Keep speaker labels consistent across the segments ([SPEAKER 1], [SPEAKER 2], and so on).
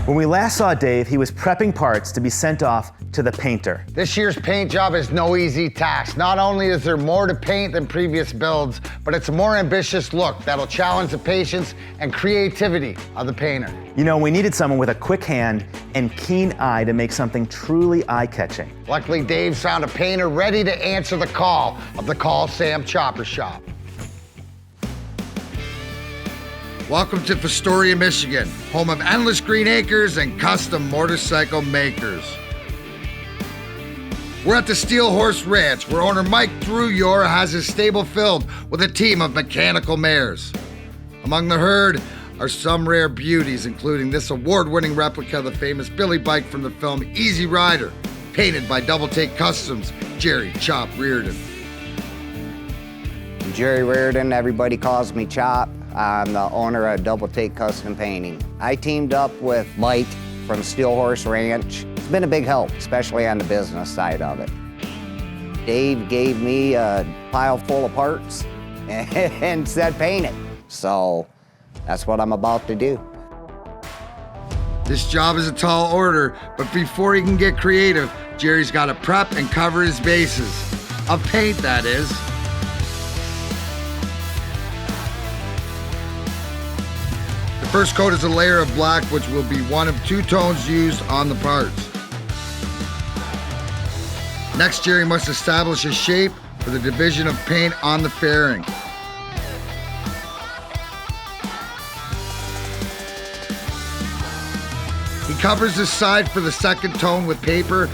[SPEAKER 1] When we last saw Dave, he was prepping parts to be sent off to the painter.
[SPEAKER 2] This year's paint job is no easy task. Not only is there more to paint than previous builds, but it's a more ambitious look that'll challenge the patience and creativity of the painter.
[SPEAKER 1] You know, we needed someone with a quick hand and keen eye to make something truly eye-catching.
[SPEAKER 2] Luckily, Dave's found a painter ready to answer the call of the Call Sam Chopper Shop. Welcome to Fostoria, Michigan, home of endless green acres and custom motorcycle makers. We're at the Steel Horse Ranch, where owner Mike Druyor has his stable filled with a team of mechanical mares. Among the herd are some rare beauties, including this award-winning replica of the famous Billy bike from the film Easy Rider, painted by Double Take Customs' Jerry Chop Reardon.
[SPEAKER 3] Jerry Reardon, everybody calls me Chop. I'm the owner of Double Take Custom Painting. I teamed up with Mike from Steel Horse Ranch. It's been a big help, especially on the business side of it. Dave gave me a pile full of parts and said paint it. So that's what I'm about to do.
[SPEAKER 2] This job is a tall order, but before he can get creative, Jerry's got to prep and cover his bases. Of paint, that is. The first coat is a layer of black, which will be one of two tones used on the parts. Next, Jerry must establish a shape for the division of paint on the fairing. He covers the side for the second tone with paper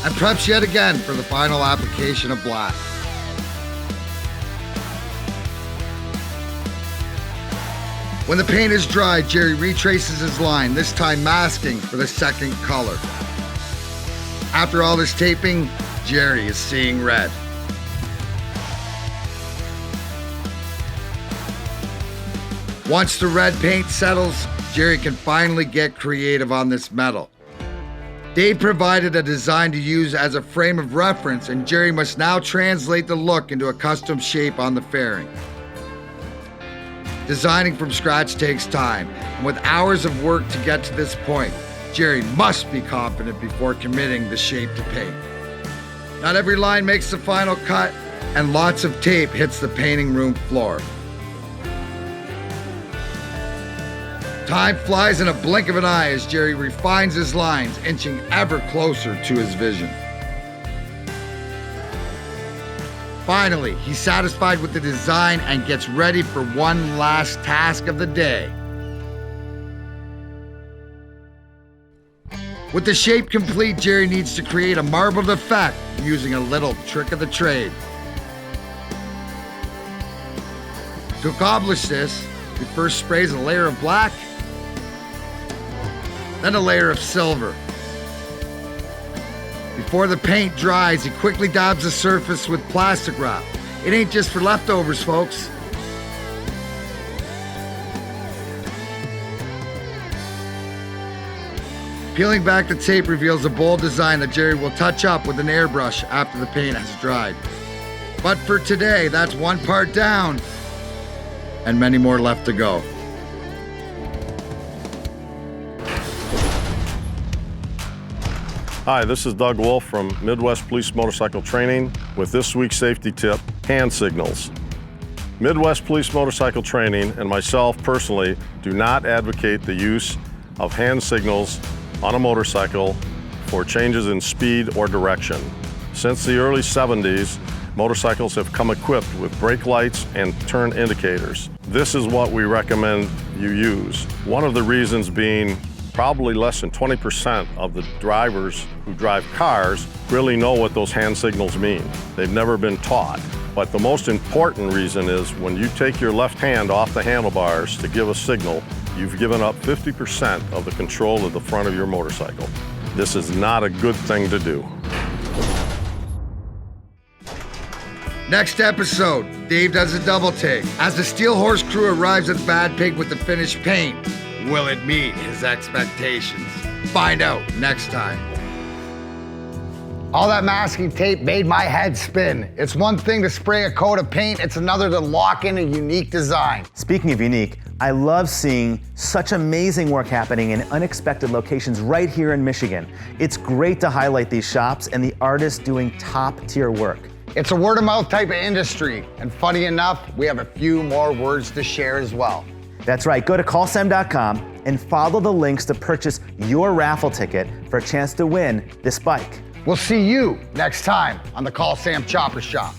[SPEAKER 2] and preps yet again for the final application of black. When the paint is dry, Jerry retraces his line, this time masking for the second color. After all this taping, Jerry is seeing red. Once the red paint settles, Jerry can finally get creative on this metal. Dave provided a design to use as a frame of reference, and Jerry must now translate the look into a custom shape on the fairing. Designing from scratch takes time, and with hours of work to get to this point, Jerry must be confident before committing the shape to paint. Not every line makes the final cut, and lots of tape hits the painting room floor. Time flies in a blink of an eye as Jerry refines his lines, inching ever closer to his vision. Finally, he's satisfied with the design and gets ready for one last task of the day. With the shape complete, Jerry needs to create a marbled effect using a little trick of the trade. To accomplish this, he first sprays a layer of black, then a layer of silver. Before the paint dries, he quickly dabs the surface with plastic wrap. It ain't just for leftovers, folks. Peeling back the tape reveals a bold design that Jerry will touch up with an airbrush after the paint has dried. But for today, that's one part down, and many more left to go.
[SPEAKER 4] Hi, this is Doug Wolf from Midwest Police Motorcycle Training with this week's safety tip, hand signals. Midwest Police Motorcycle Training and myself personally do not advocate the use of hand signals on a motorcycle for changes in speed or direction. Since the early 70s, motorcycles have come equipped with brake lights and turn indicators. This is what we recommend you use. One of the reasons being probably less than 20% of the drivers who drive cars really know what those hand signals mean. They've never been taught. But the most important reason is when you take your left hand off the handlebars to give a signal, you've given up 50% of the control of the front of your motorcycle. This is not a good thing to do.
[SPEAKER 2] Next episode, Dave does a double take. As the Steel Horse crew arrives at the Bad Pig with the finished paint, will it meet his expectations? Find out next time. All that masking tape made my head spin. It's one thing to spray a coat of paint, it's another to lock in a unique design.
[SPEAKER 1] Speaking of unique, I love seeing such amazing work happening in unexpected locations right here in Michigan. It's great to highlight these shops and the artists doing top-tier work.
[SPEAKER 2] It's a word-of-mouth type of industry, and funny enough, we have a few more words to share as well.
[SPEAKER 1] That's right, go to callsam.com and follow the links to purchase your raffle ticket for a chance to win this bike.
[SPEAKER 2] We'll see you next time on the Call Sam Chopper Shop.